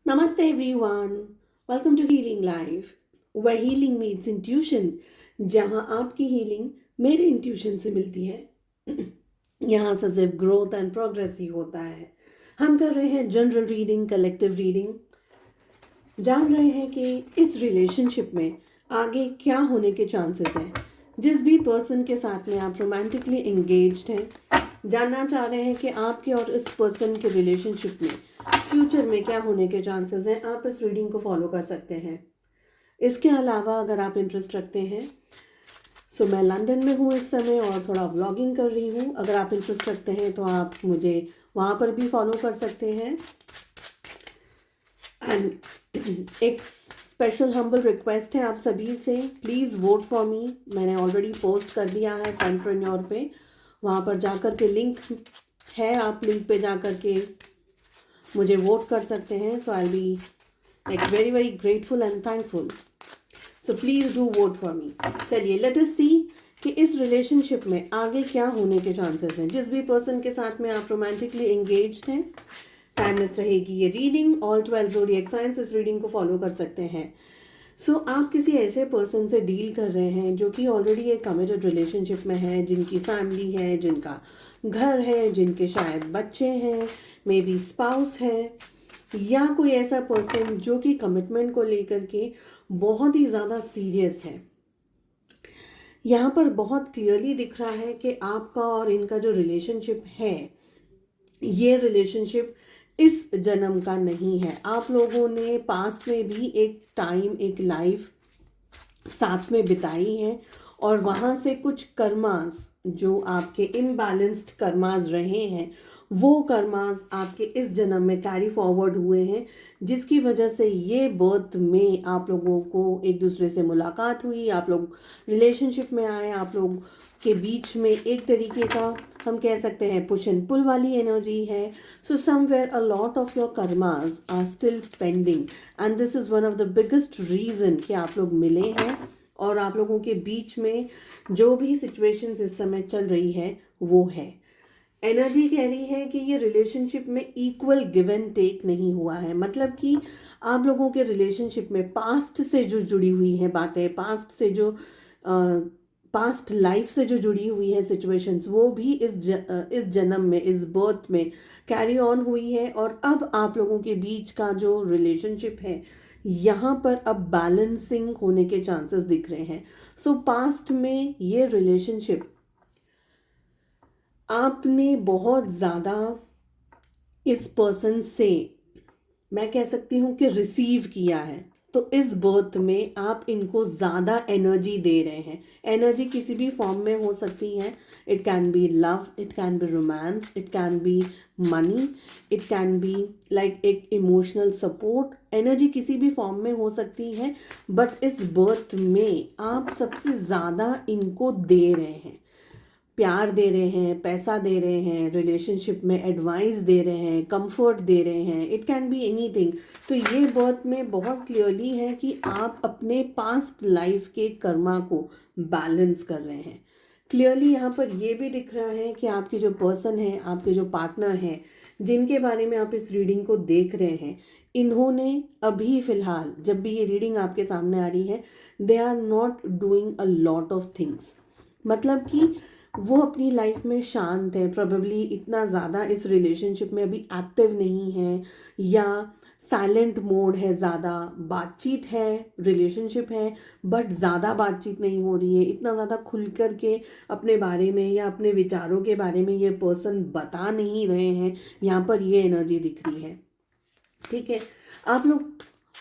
Namaste everyone. Welcome to Healing Life, where healing meets intuition. जहाँ आपकी healing मेरे intuition से मिलती है यहाँ से सिर्फ ग्रोथ एंड प्रोग्रेस ही होता है। हम कर रहे हैं जनरल रीडिंग, कलेक्टिव रीडिंग, जान रहे हैं कि इस रिलेशनशिप में आगे क्या होने के चांसेस हैं। जिस भी पर्सन के साथ में आप रोमांटिकली एंगेज्ड हैं, जानना चाह रहे हैं कि आपके और इस पर्सन के रिलेशनशिप में फ्यूचर में क्या होने के चांसेस हैं, आप इस रीडिंग को फॉलो कर सकते हैं। इसके अलावा अगर आप इंटरेस्ट रखते हैं, सो मैं लंदन में हूँ इस समय और थोड़ा व्लॉगिंग कर रही हूँ। अगर आप इंटरेस्ट रखते हैं तो आप मुझे वहाँ पर भी फॉलो कर सकते हैं। एंड एक स्पेशल हम्बल रिक्वेस्ट है आप सभी से, प्लीज़ वोट फॉर मी। मैंने ऑलरेडी पोस्ट कर दिया है फैनप्रेन्योर पे, वहाँ पर जाकर के लिंक है, आप लिंक पे जाकर के मुझे वोट कर सकते हैं। So I be like very very grateful and thankful. So please do vote for me. चलिए लेट अस सी कि इस रिलेशनशिप में आगे क्या होने के चांसेस हैं। जिस भी पर्सन के साथ में आप रोमांटिकली एंगेज्ड हैं, टाइमलेस रहेगी ये रीडिंग। ऑल 12 ज़ोडिएक साइंस इस रीडिंग को फॉलो कर सकते हैं। सो आप किसी ऐसे पर्सन से डील कर रहे हैं जो कि ऑलरेडी एक कमिटेड रिलेशनशिप में है, जिनकी फैमिली है, जिनका घर है, जिनके शायद बच्चे हैं, मे बी स्पाउस है, या कोई ऐसा पर्सन जो कि कमिटमेंट को लेकर के बहुत ही ज़्यादा सीरियस है। यहाँ पर बहुत क्लियरली दिख रहा है कि आपका और इनका जो रिलेशनशिप है, ये रिलेशनशिप इस जन्म का नहीं है। आप लोगों ने पास्ट में भी एक टाइम, एक लाइफ साथ में बिताई है और वहाँ से कुछ कर्मास जो आपके इम्बैलेंस्ड कर्मास रहे हैं, वो कर्मास आपके इस जन्म में कैरी फॉरवर्ड हुए हैं, जिसकी वजह से ये बर्थ में आप लोगों को एक दूसरे से मुलाकात हुई, आप लोग रिलेशनशिप में आए, आप लोग के बीच में एक तरीके का हम कह सकते हैं पुश एंड पुल वाली एनर्जी है। So somewhere a lot of your karmas are still pending and this is one of the biggest reason कि आप लोग मिले हैं और आप लोगों के बीच में जो भी सिचुएशंस इस समय चल रही है वो है। एनर्जी कह रही है कि ये रिलेशनशिप में इक्वल गिव एंड टेक नहीं हुआ है। मतलब कि आप लोगों के रिलेशनशिप में पास्ट से जो जुड़ी हुई हैं बातें, पास्ट से जो पास्ट लाइफ से जो जुड़ी हुई है सिचुएशंस, वो भी इस जन्म में, इस बर्थ में कैरी ऑन हुई है। और अब आप लोगों के बीच का जो रिलेशनशिप है, यहाँ पर अब बैलेंसिंग होने के चांसेस दिख रहे हैं। सो पास्ट में ये रिलेशनशिप आपने बहुत ज़्यादा इस पर्सन से, मैं कह सकती हूँ कि रिसीव किया है, तो इस बर्थ में आप इनको ज़्यादा एनर्जी दे रहे हैं। एनर्जी किसी भी फॉर्म में हो सकती है। It can be love, it can be romance, it can be money, it can be like एक इमोशनल सपोर्ट। एनर्जी किसी भी फॉर्म में हो सकती है, बट इस बर्थ में आप सबसे ज़्यादा इनको दे रहे हैं। प्यार दे रहे हैं, पैसा दे रहे हैं, रिलेशनशिप में एडवाइस दे रहे हैं, कंफर्ट दे रहे हैं, इट कैन बी एनीथिंग। तो ये बर्थ में बहुत क्लियरली है कि आप अपने पास्ट लाइफ के कर्मा को बैलेंस कर रहे हैं। क्लियरली यहाँ पर ये भी दिख रहा है कि आपके जो पर्सन है, आपके जो पार्टनर हैं, जिनके बारे में आप इस रीडिंग को देख रहे हैं, इन्होंने अभी फ़िलहाल जब भी ये रीडिंग आपके सामने आ रही है, they are not doing a lot of things. मतलब कि वो अपनी लाइफ में शांत है, प्रोबेबली इतना ज़्यादा इस रिलेशनशिप में अभी एक्टिव नहीं है, या साइलेंट मोड है, ज़्यादा बातचीत है, रिलेशनशिप है बट ज़्यादा बातचीत नहीं हो रही है। इतना ज़्यादा खुल कर के अपने बारे में या अपने विचारों के बारे में ये पर्सन बता नहीं रहे हैं। यहाँ पर ये एनर्जी दिख रही है। ठीक है,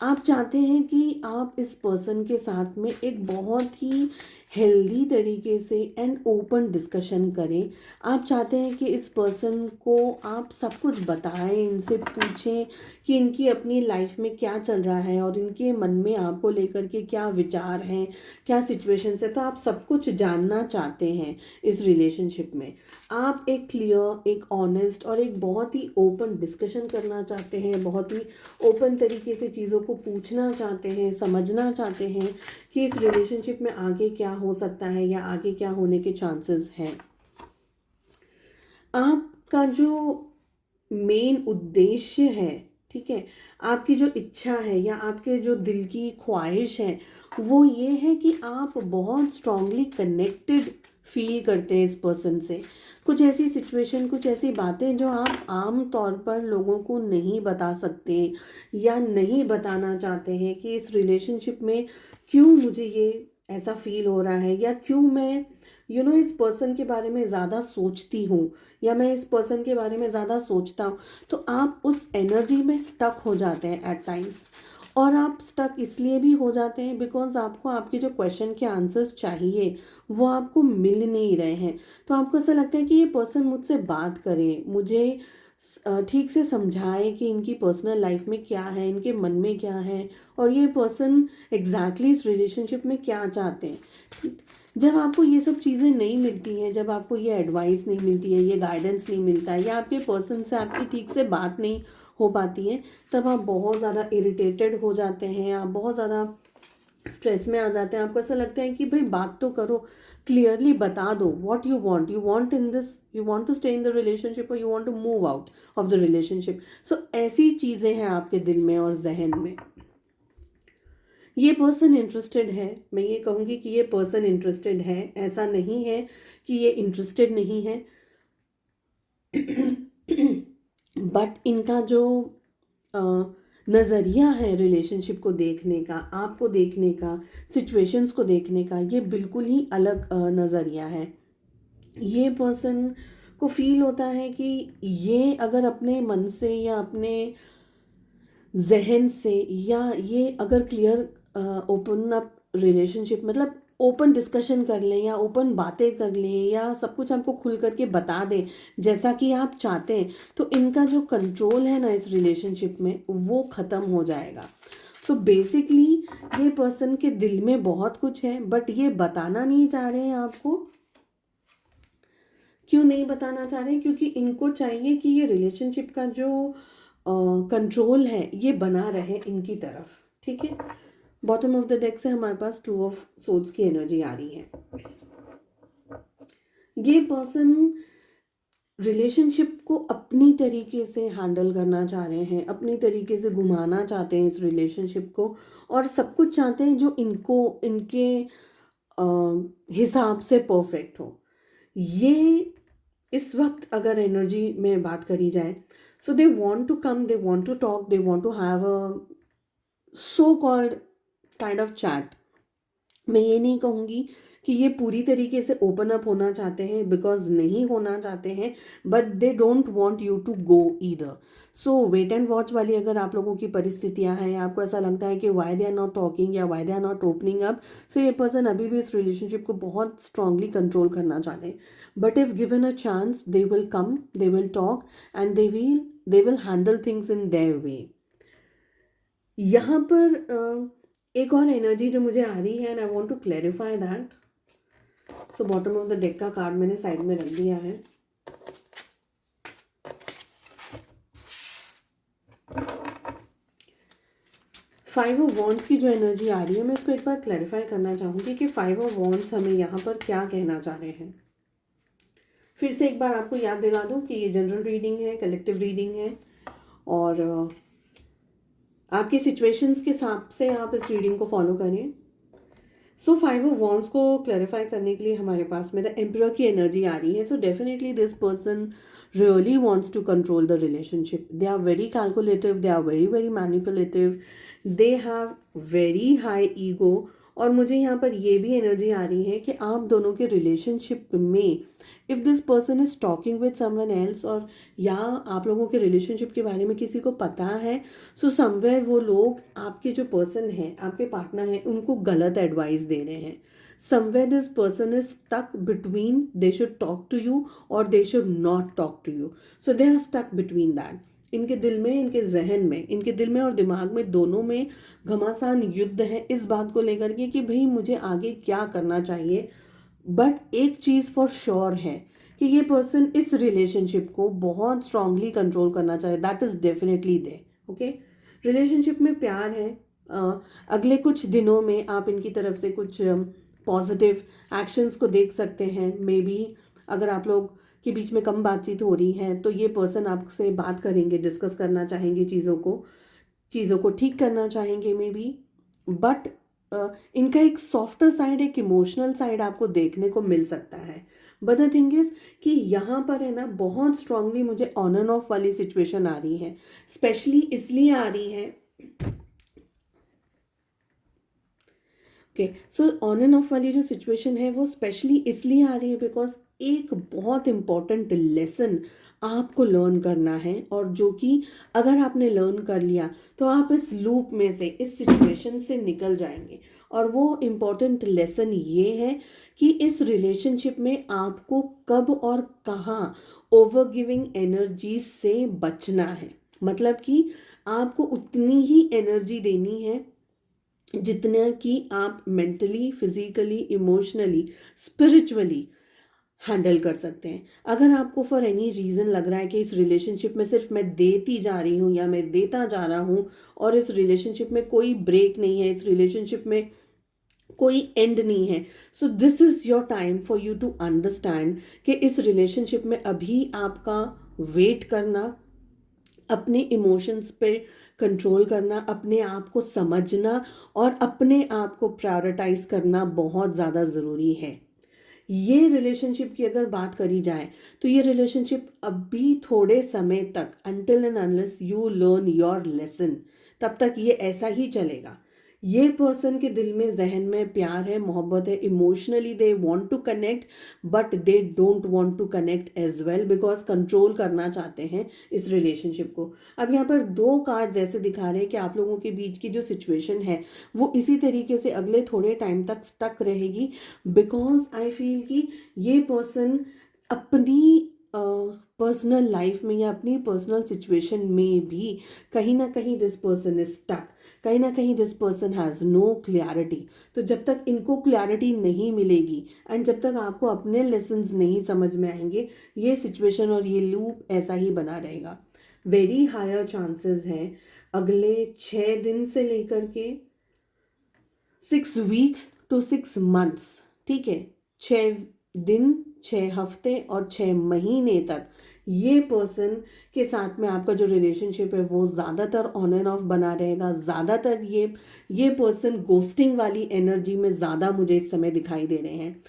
आप चाहते हैं कि आप इस पर्सन के साथ में एक बहुत ही हेल्दी तरीके से एंड ओपन डिस्कशन करें। आप चाहते हैं कि इस पर्सन को आप सब कुछ बताएं, इनसे पूछें कि इनकी अपनी लाइफ में क्या चल रहा है और इनके मन में आपको लेकर के क्या विचार हैं, क्या सिचुएशंस है। तो आप सब कुछ जानना चाहते हैं इस रिलेशनशिप में। आप एक क्लियर, एक ऑनेस्ट और एक बहुत ही ओपन डिस्कशन करना चाहते हैं, बहुत ही ओपन तरीके से चीज़ों को पूछना चाहते हैं, समझना चाहते हैं कि इस रिलेशनशिप में आगे क्या हो सकता है या आगे क्या होने के चांसेस हैं। आपका जो मेन उद्देश्य है, ठीक है। आपकी जो इच्छा है या आपके जो दिल की ख्वाहिश है वो ये है कि आप बहुत स्ट्रांगली कनेक्टेड फील करते हैं इस पर्सन से। कुछ ऐसी सिचुएशन, कुछ ऐसी बातें जो आप आम तौर पर लोगों को नहीं बता सकते या नहीं बताना चाहते हैं कि इस रिलेशनशिप में क्यों मुझे ये ऐसा फील हो रहा है, या क्यों मैं इस पर्सन के बारे में ज़्यादा सोचती हूँ, या मैं इस पर्सन के बारे में ज़्यादा सोचता हूँ। तो आप उस एनर्जी में स्टक हो जाते हैं एट टाइम्स। और आप स्टक इसलिए भी हो जाते हैं बिकॉज आपको आपके जो क्वेश्चन के आंसर्स चाहिए वो आपको मिल नहीं रहे हैं। तो आपको ऐसा लगता है कि ये पर्सन मुझसे बात करे, मुझे ठीक से समझाए कि इनकी पर्सनल लाइफ में क्या है, इनके मन में क्या है, और ये पर्सन एग्जैक्टली इस रिलेशनशिप में क्या चाहते हैं। जब आपको ये सब चीज़ें नहीं मिलती हैं, जब आपको ये एडवाइस नहीं मिलती है, ये गाइडेंस नहीं मिलता है, या आपके पर्सन से आपकी ठीक से बात नहीं हो पाती है, तब आप बहुत ज़्यादा इरिटेटेड हो जाते हैं, आप बहुत ज़्यादा स्ट्रेस में आ जाते हैं। आपको ऐसा लगता है कि भाई बात तो करो, क्लियरली बता दो what you want in this, you want to stay in the relationship और you want to move out of the relationship. So ऐसी चीज़ें हैं आपके दिल में और जहन में। ये पर्सन इंटरेस्टेड है, मैं ये कहूँगी कि ये पर्सन इंटरेस्टेड है, ऐसा नहीं है कि ये इंटरेस्टेड नहीं है। बट इनका जो नज़रिया है रिलेशनशिप को देखने का, आपको देखने का, सिचुएशंस को देखने का, ये बिल्कुल ही अलग नज़रिया है। ये पर्सन को फील होता है कि ये अगर अपने मन से या अपने जहन से, या ये अगर क्लियर ओपन अप रिलेशनशिप, मतलब ओपन डिस्कशन कर लें या ओपन बातें कर लें या सब कुछ आपको खुल करके बता दें जैसा कि आप चाहते हैं, तो इनका जो कंट्रोल है ना इस रिलेशनशिप में वो ख़त्म हो जाएगा। सो बेसिकली ये पर्सन के दिल में बहुत कुछ है बट ये बताना नहीं चाह रहे हैं आपको। क्यों नहीं बताना चाह रहे हैं? क्योंकि इनको चाहिए कि ये रिलेशनशिप का जो कंट्रोल है ये बना रहे इनकी तरफ, ठीक है। बॉटम ऑफ द डेक से हमारे पास 2 ऑफ सोर्ड्स की एनर्जी आ रही है। ये पर्सन रिलेशनशिप को अपनी तरीके से हैंडल करना चाह रहे हैं, अपनी तरीके से घुमाना चाहते हैं इस रिलेशनशिप को, और सब कुछ चाहते हैं जो इनके हिसाब से परफेक्ट हो। ये इस वक्त अगर एनर्जी में बात करी जाए, so they want to come, they want to talk, they want to have a so called kind of chat. मैं ये नहीं कहूँगी कि ये पूरी तरीके से ओपन अप होना चाहते हैं, बिकॉज नहीं होना चाहते हैं, but they don't want you to go either. So wait and watch वाली अगर आप लोगों की परिस्थितियां हैं, आपको ऐसा लगता है कि why they are not talking या why they are not opening up, so ये पर्सन अभी भी इस रिलेशनशिप को बहुत स्ट्रांगली कंट्रोल करना चाहते हैं। But if given a chance they will come, they will talk and they will handle things in their way. यहाँ पर एक और एनर्जी जो मुझे आ रही है and I want to clarify that. So bottom of the deck का कार्ड मैंने साइड में रख दिया है। फाइव ऑफ वॉन्ड्स की जो एनर्जी आ रही है, मैं इसको एक बार क्लैरिफाई करना चाहूँगी कि फाइव ऑफ वॉन्ड्स हमें यहाँ पर क्या कहना चाह रहे हैं। फिर से एक बार आपको याद दिला दूँ कि ये जनरल रीडिंग है, कलेक्टिव रीडिंग है, और आपकी सिचुएशंस के हिसाब से आप इस रीडिंग को फॉलो करें। सो फाइव ऑफ वॉन्ड्स को क्लैरिफाई करने के लिए हमारे पास में द एम्परर की एनर्जी आ रही है। So definitely this person really wants to control the relationship. They are very calculative, they are very very manipulative, they have very high ego. और मुझे यहाँ पर ये भी एनर्जी आ रही है कि आप दोनों के रिलेशनशिप में if this person is talking with someone else, और या आप लोगों के रिलेशनशिप के बारे में किसी को पता है, सो समवेयर वो लोग आपके जो पर्सन हैं, आपके पार्टनर हैं, उनको गलत एडवाइस दे रहे हैं। Somewhere this person is stuck between they should talk to you और they should not talk to you. So they are stuck between that. इनके दिल में, इनके जहन में, इनके दिल में और दिमाग में दोनों में घमासान युद्ध है इस बात को लेकर के कि भाई मुझे आगे क्या करना चाहिए। बट एक चीज़ फॉर श्योर है कि ये पर्सन इस रिलेशनशिप को बहुत स्ट्रांगली कंट्रोल करना चाहे, that is definitely they. Okay, relationship में प्यार है। अगले कुछ दिनों में आप इनकी तरफ से कुछ पॉजिटिव एक्शंस को देख सकते हैं। मे बी अगर आप लोग के बीच में कम बातचीत हो रही है, तो ये पर्सन आपसे बात करेंगे, डिस्कस करना चाहेंगे, चीज़ों को ठीक करना चाहेंगे मे बी। बट इनका एक सॉफ्टर साइड, एक इमोशनल साइड आपको देखने को मिल सकता है। बट द थिंग इज कि यहाँ पर है ना, बहुत स्ट्रांगली मुझे ऑन एंड ऑफ वाली सिचुएशन आ रही है। स्पेशली इसलिए आ रही है, okay, so on end of वाली जो सिचुएशन है वो स्पेशली इसलिए आ रही है बिकॉज एक बहुत इम्पॉर्टेंट लेसन आपको लर्न करना है, और जो कि अगर आपने लर्न कर लिया तो आप इस लूप में से, इस सिचुएशन से निकल जाएंगे। और वो इम्पॉर्टेंट लेसन ये है कि इस रिलेशनशिप में आपको कब और कहाँ ओवर गिविंग एनर्जी से बचना है। मतलब कि आपको उतनी ही एनर्जी देनी है जितना कि आप mentally, physically, emotionally, spiritually handle कर सकते हैं। अगर आपको फॉर एनी रीज़न लग रहा है कि इस रिलेशनशिप में सिर्फ मैं देती जा रही हूँ या मैं देता जा रहा हूँ और इस रिलेशनशिप में कोई ब्रेक नहीं है, इस रिलेशनशिप में कोई एंड नहीं है, so this is your time for you to understand कि इस रिलेशनशिप में अभी आपका वेट करना, अपने इमोशंस पे कंट्रोल करना, अपने आप को समझना और अपने आप को प्रायोरिटाइज करना बहुत ज़्यादा ज़रूरी है। ये रिलेशनशिप की अगर बात करी जाए तो ये रिलेशनशिप अभी थोड़े समय तक, until and unless you learn your lesson, तब तक ये ऐसा ही चलेगा। ये पर्सन के दिल में, जहन में प्यार है, मोहब्बत है, emotionally they want to connect, but they don't want to connect as well because control करना चाहते हैं इस रिलेशनशिप को। अब यहाँ पर दो कार्ड जैसे दिखा रहे हैं कि आप लोगों के बीच की जो सिचुएशन है वो इसी तरीके से अगले थोड़े टाइम तक स्टक रहेगी, बिकॉज आई फील कि ये पर्सन अपनी पर्सनल लाइफ में या अपनी पर्सनल सिचुएशन में भी कहीं ना कहीं दिस पर्सन इज स्टक, कहीं ना कहीं this person has no clarity. तो जब तक इनको क्लैरिटी नहीं मिलेगी एंड जब तक आपको अपने लेसन्स नहीं समझ में आएंगे, ये सिचुएशन और ये लूप ऐसा ही बना रहेगा। वेरी हायर चांसेस हैं अगले 6 दिन से लेकर के 6 वीक्स टू 6 मंथ्स, ठीक है, 6 दिन, 6 हफ्ते और 6 महीने तक ये पर्सन के साथ में आपका जो रिलेशनशिप है वो ज़्यादातर ऑन एंड ऑफ बना रहेगा। ज़्यादातर ये पर्सन गोस्टिंग वाली एनर्जी में ज़्यादा मुझे इस समय दिखाई दे रहे हैं।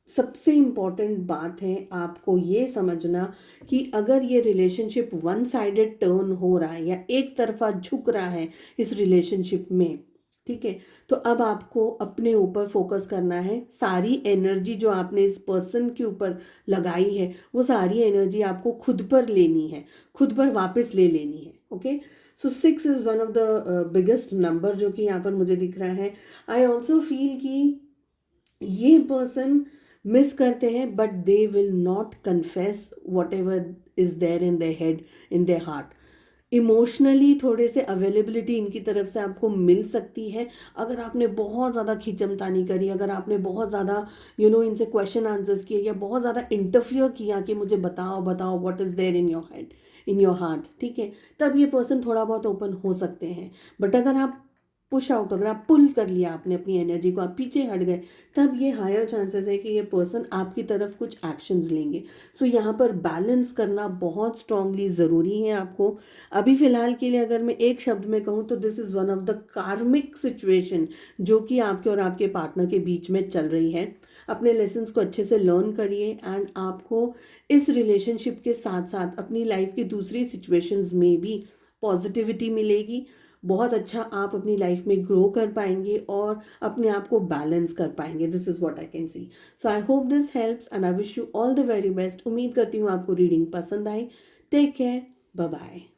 सबसे इम्पॉर्टेंट बात है आपको ये समझना कि अगर ये रिलेशनशिप वन साइडेड टर्न हो रहा है या एक तरफा झुक रहा है इस रिलेशनशिप में, ठीक है, तो अब आपको अपने ऊपर फोकस करना है। सारी एनर्जी जो आपने इस पर्सन के ऊपर लगाई है वो सारी एनर्जी आपको खुद पर लेनी है, खुद पर वापस ले लेनी है। Okay, so 6 is one of the biggest number जो कि यहाँ पर मुझे दिख रहा है। आई ऑल्सो फील कि ये पर्सन मिस करते हैं but they will not confess whatever is there in their head, in their heart. Emotionally थोड़े से अवेलेबिलिटी इनकी तरफ से आपको मिल सकती है अगर आपने बहुत ज़्यादा खींचमतानी करी, अगर आपने बहुत ज़्यादा इनसे क्वेश्चन आंसर्स किए या बहुत ज़्यादा इंटरफियर किया कि मुझे बताओ what is there in your head, in your heart, ठीक है, तब ये पर्सन थोड़ा बहुत ओपन हो सकते हैं। बट अगर आप पुश आउट, अगर आप पुल कर लिया आपने अपनी एनर्जी को, आप पीछे हट गए, तब ये हायर चांसेस है कि ये पर्सन आपकी तरफ कुछ एक्शंस लेंगे। सो यहाँ पर बैलेंस करना बहुत स्ट्रांगली ज़रूरी है आपको। अभी फ़िलहाल के लिए अगर मैं एक शब्द में कहूँ तो this is one of the कार्मिक सिचुएशन जो कि आपके और आपके पार्टनर के बीच में चल रही है। अपने लेसन्स को अच्छे से लर्न करिए एंड आपको इस रिलेशनशिप के साथ साथ अपनी लाइफ की दूसरी सिचुएशंस में भी पॉजिटिविटी मिलेगी। बहुत अच्छा आप अपनी लाइफ में ग्रो कर पाएंगे और अपने आप को बैलेंस कर पाएंगे। This is what I can see. So I hope this helps and I wish you all the very best. उम्मीद करती हूँ आपको रीडिंग पसंद आई। Take care, bye bye.